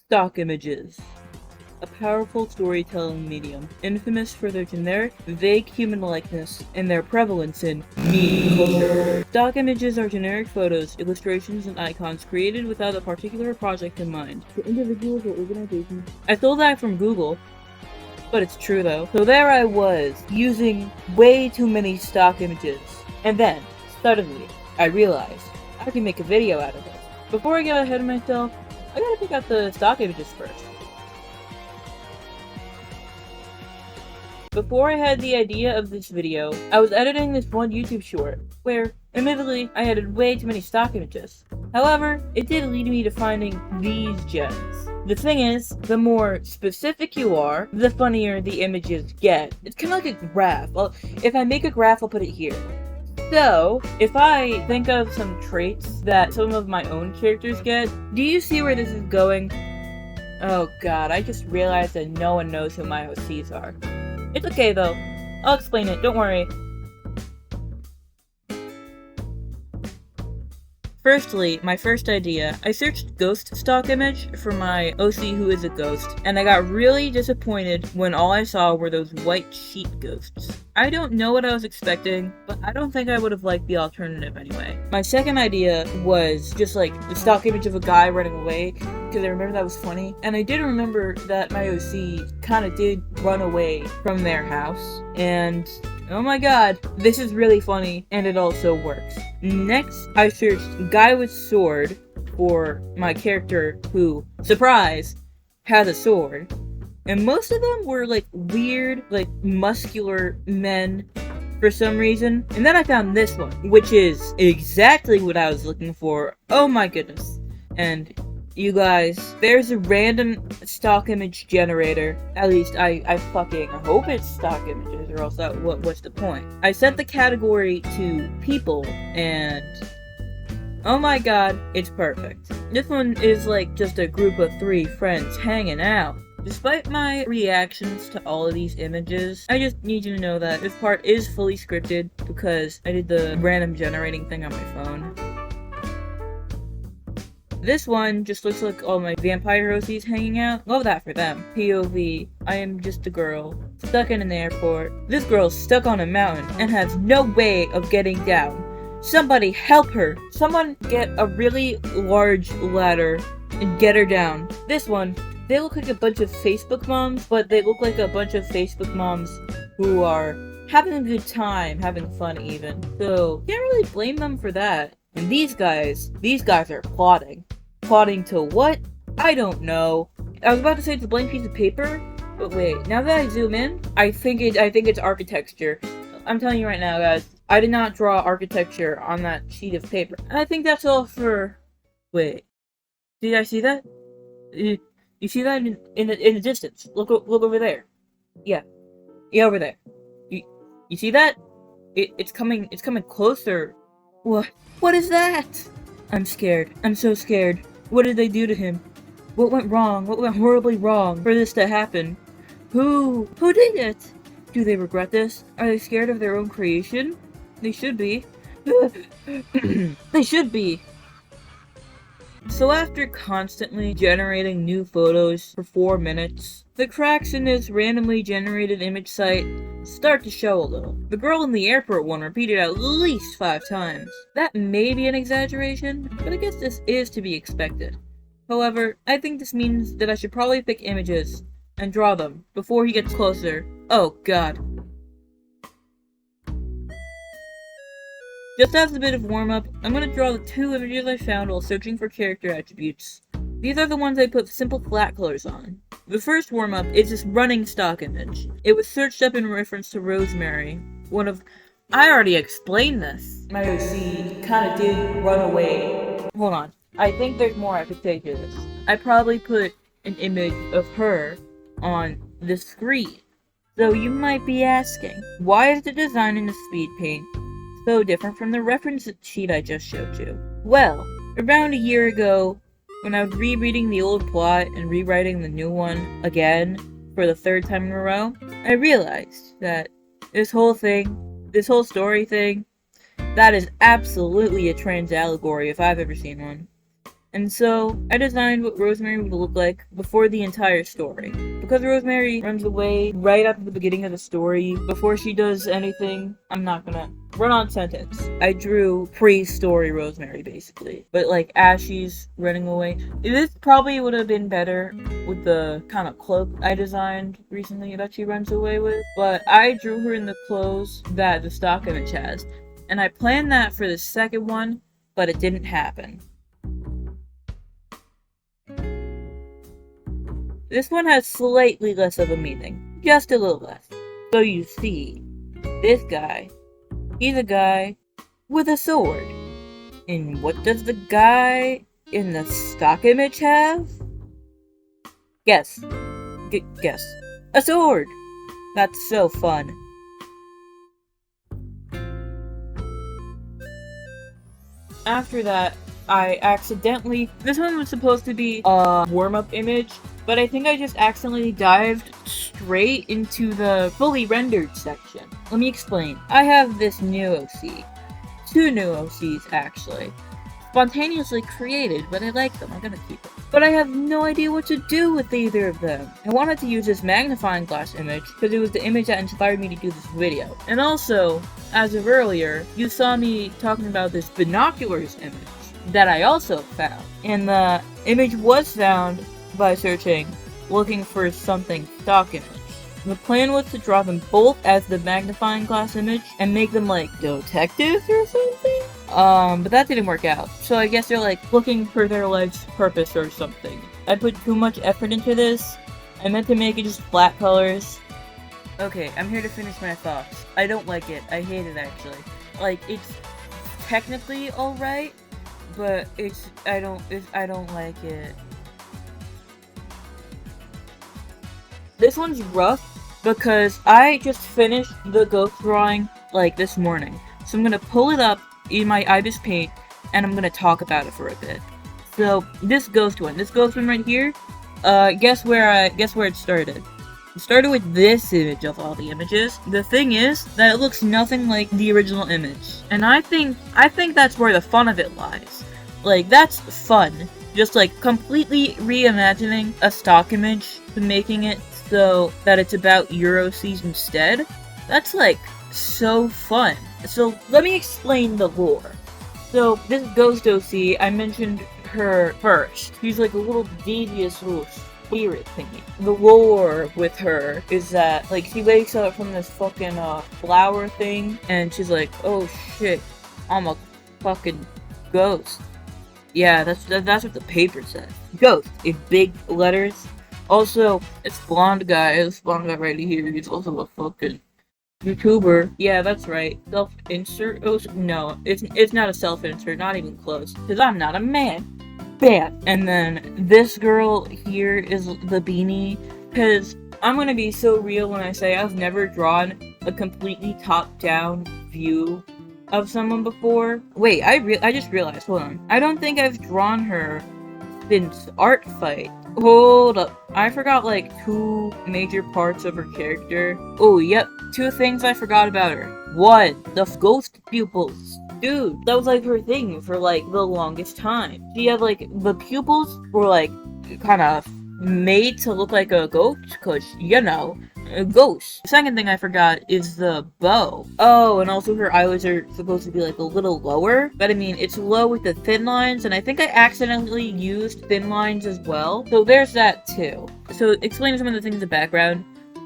Stock images. A powerful storytelling medium, infamous for their generic, vague human likeness and their prevalence in meme culture. Stock images are generic photos, illustrations, and icons created without a particular project in mind. For individuals or organizations. I stole that from Google, but it's true though. So there I was, using way too many stock images. And then, suddenly, I realized I can make a video out of this. Before I get ahead of myself, I gotta pick out the stock images first. Before I had the idea of this video, I was editing this one YouTube short, where, admittedly, I added way too many stock images. However, it did lead me to finding these gems. The thing is, the more specific you are, the funnier the images get. It's kind of like a graph. Well, if I make a graph, I'll put it here. So, if I think of some traits that some of my own characters get, do you see where this is going? Oh god, I just realized that no one knows who my OCs are. It's okay though, I'll explain it, don't worry. Firstly, my first idea, I searched ghost stock image for my OC who is a ghost, and I got really disappointed when all I saw were those white sheet ghosts. I don't know what I was expecting, but I don't think I would have liked the alternative anyway. My second idea was just like the stock image of a guy running away, because I remember that was funny, and I did remember that my OC kind of did run away from their house, and oh my god, this is really funny, and it also works. Next, I searched guy with sword for my character who, surprise, has a sword. And most of them were like weird, like muscular men for some reason. And then I found this one, which is exactly what I was looking for. Oh my goodness. And you guys, there's a random stock image generator. At least I fucking hope it's stock images, or else what's the point? I set the category to people, and oh my god, it's perfect. This one is like just a group of 3 friends hanging out. Despite my reactions to all of these images, I just need you to know that this part is fully scripted because I did the random generating thing on my phone. This one just looks like all my vampire OCs hanging out. Love that for them. POV, I am just a girl, stuck in an airport. This girl's stuck on a mountain and has no way of getting down. Somebody help her! Someone get a really large ladder and get her down. This one, they look like a bunch of Facebook moms, but they look like a bunch of Facebook moms who are having a good time, having fun even. So, can't really blame them for that. And these guys are plotting. Plotting to what? I don't know. I was about to say it's a blank piece of paper, but wait, now that I zoom in, I think it's architecture. I'm telling you right now, guys, I did not draw architecture on that sheet of paper. And I think that's all for... Wait. Did I see that? You see that in the distance? Look over there. Yeah, over there. You see that? It's coming closer. What is that? I'm scared. I'm so scared. What did they do to him? What went wrong? What went horribly wrong for this to happen? Who did it? Do they regret this? Are they scared of their own creation? They should be. They should be. So after constantly generating new photos for 4 minutes, the cracks in this randomly generated image site start to show a little. The girl in the airport one repeated at least 5 times. That may be an exaggeration, but I guess this is to be expected. However, I think this means that I should probably pick images and draw them before he gets closer. Oh god. Just as a bit of warm-up, I'm going to draw the 2 images I found while searching for character attributes. These are the ones I put simple flat colors on. The first warm-up is this running stock image. It was searched up in reference to Rosemary, I already explained this. My OC kinda did run away. Hold on. I think there's more I could say to this. I probably put an image of her on the screen. So you might be asking, why is the design in the speed paint so different from the reference sheet I just showed you? Well, around a year ago, when I was rereading the old plot and rewriting the new one again for the 3rd time in a row, I realized that this whole story thing, that is absolutely a trans allegory if I've ever seen one. And so I designed what Rosemary would look like before the entire story. Because Rosemary runs away right after the beginning of the story, before she does anything, I'm not gonna run on sentence. I drew pre-story Rosemary, basically. But like, as she's running away, this probably would have been better with the kind of cloak I designed recently that she runs away with. But I drew her in the clothes that the stock image has. And I planned that for the second one, but it didn't happen. This one has slightly less of a meaning. Just a little less. So you see, this guy, he's a guy with a sword. And what does the guy in the stock image have? Guess. Guess. A sword! That's so fun. After that, I accidentally... This one was supposed to be a warm-up image, but I think I just accidentally dived straight into the fully rendered section. Let me explain. I have this new OC. 2 new OCs, actually. Spontaneously created, but I like them. I'm gonna keep it. But I have no idea what to do with either of them. I wanted to use this magnifying glass image because it was the image that inspired me to do this video. And also, as of earlier, you saw me talking about this binoculars image that I also found. And the image was found by searching, looking for something stock image. The plan was to draw them both as the magnifying glass image and make them like detectives or something. But that didn't work out. So I guess they're like looking for their life's purpose or something. I put too much effort into this. I meant to make it just flat colors. Okay, I'm here to finish my thoughts. I don't like it. I hate it actually. Like, it's technically alright, but I don't like it. This one's rough because I just finished the ghost drawing like this morning. So I'm gonna pull it up in my Ibis Paint and I'm gonna talk about it for a bit. So this ghost one right here, guess where it started? It started with this image of all the images. The thing is that it looks nothing like the original image. And I think that's where the fun of it lies. Like, that's fun. Just like completely reimagining a stock image and making it so that it's about Euroseas instead. That's like so fun. So let me explain the lore. So this Ghost OC, I mentioned her first. She's like a little devious little spirit thingy. The lore with her is that like she wakes up from this fucking flower thing and she's like, oh shit, I'm a fucking ghost. Yeah, that's what the paper says. Ghost in big letters. Also, this blonde guy right here, he's also a fucking YouTuber. Yeah, that's right. Self-insert? Oh, no, it's not a self-insert, not even close. Because I'm not a man. Bam! And then this girl here is the beanie. Because I'm gonna be so real when I say I've never drawn a completely top-down view of someone before. Wait, I just realized, hold on. I don't think I've drawn her since Art Fight. Hold up. I forgot like 2 major parts of her character. Oh, yep. 2 things I forgot about her. 1, the ghost pupils. Dude, that was like her thing for like the longest time. She had like, the pupils were like kind of made to look like a ghost, cause, you know, a ghost. The second thing I forgot is the bow. Oh, and also her eyelids are supposed to be like a little lower, but I mean, it's low with the thin lines, and I think I accidentally used thin lines as well. So there's that too. So explaining some of the things in the background.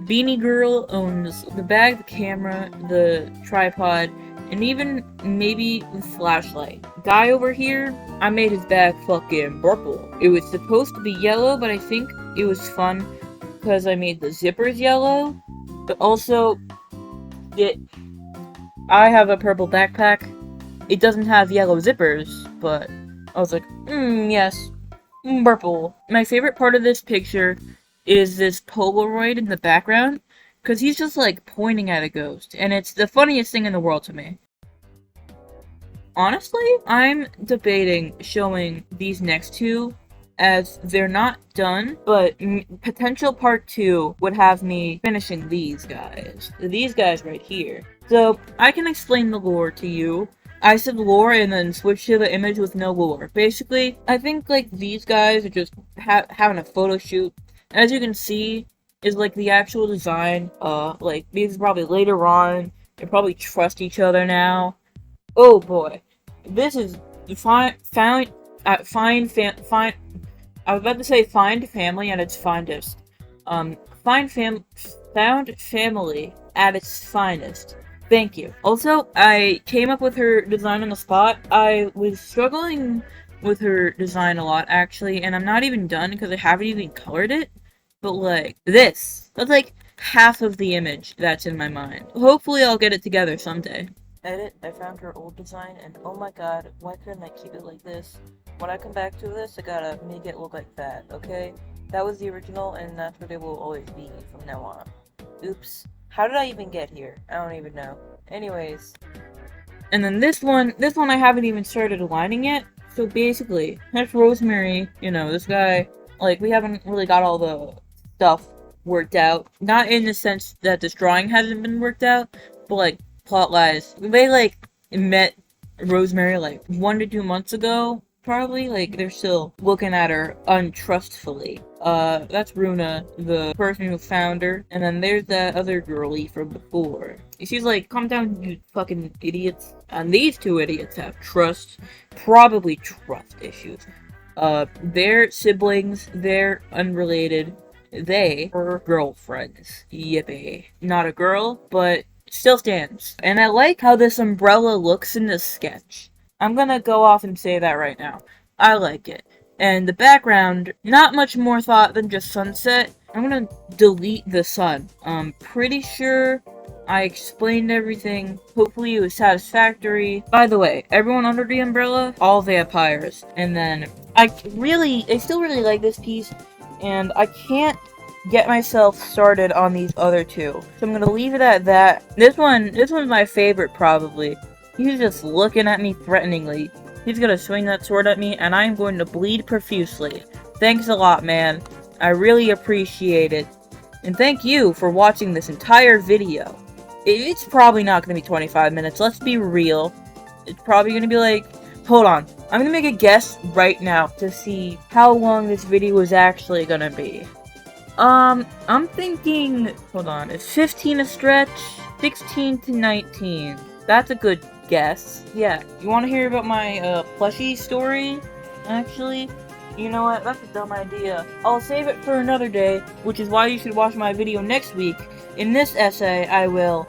Beanie Girl owns the bag, the camera, the tripod, and even maybe the flashlight. Guy over here, I made his bag fucking purple. It was supposed to be yellow, but I think it was fun because I made the zippers yellow. But also, I have a purple backpack. It doesn't have yellow zippers, but I was like, yes, purple. My favorite part of this picture is this Polaroid in the background, because he's just like pointing at a ghost, and it's the funniest thing in the world to me. Honestly, I'm debating showing these next 2 as they're not done, but potential part 2 would have me finishing these guys right here. So I can explain the lore to you I said lore and then switched to the image with no lore. Basically, I think like these guys are just having a photo shoot. As you can see, is like the actual design. Like these probably later on. They probably trust each other now. Oh boy, this is fine. Found fine. I was about to say find family at its finest. Found family at its finest. Thank you. Also, I came up with her design on the spot. I was struggling with her design a lot, actually, and I'm not even done because I haven't even colored it. But, like, that's like half of the image that's in my mind. Hopefully I'll get it together someday. Edit, I found her old design, and oh my god, why couldn't I keep it like this? When I come back to this, I gotta make it look like that, okay? That was the original, and that's what it will always be from now on. Oops. How did I even get here? I don't even know. Anyways. And then this one I haven't even started aligning yet. So basically, that's Rosemary, you know, this guy, like, we haven't really got all the stuff worked out. Not in the sense that this drawing hasn't been worked out, but, like, plot-wise. They, like, met Rosemary, like, 1 to 2 months ago, probably. Like, they're still looking at her untrustfully. That's Runa, the person who found her. And then there's that other girlie from before. She's like, calm down, you fucking idiots. And these two idiots have probably trust issues. They're siblings, they're unrelated. They are girlfriends. Yippee. Not a girl, but still stands. And I like how this umbrella looks in this sketch. I'm gonna go off and say that right now. I like it. And the background, not much more thought than just sunset. I'm gonna delete the sun. I'm pretty sure I explained everything. Hopefully it was satisfactory. By the way, everyone under the umbrella, all vampires. And then, I still really like this piece. And I can't get myself started on these other two. So I'm gonna leave it at that. This one's my favorite probably. He's just looking at me threateningly. He's gonna swing that sword at me, and I'm going to bleed profusely. Thanks a lot, man. I really appreciate it. And thank you for watching this entire video. It's probably not gonna be 25 minutes, let's be real. It's probably gonna be like... Hold on. I'm gonna make a guess right now to see how long this video is actually gonna be. I'm thinking... Hold on. Is 15 a stretch? 16 to 19. That's a good guess. Yeah. You want to hear about my, plushie story? Actually, you know what? That's a dumb idea. I'll save it for another day, which is why you should watch my video next week. In this essay, I will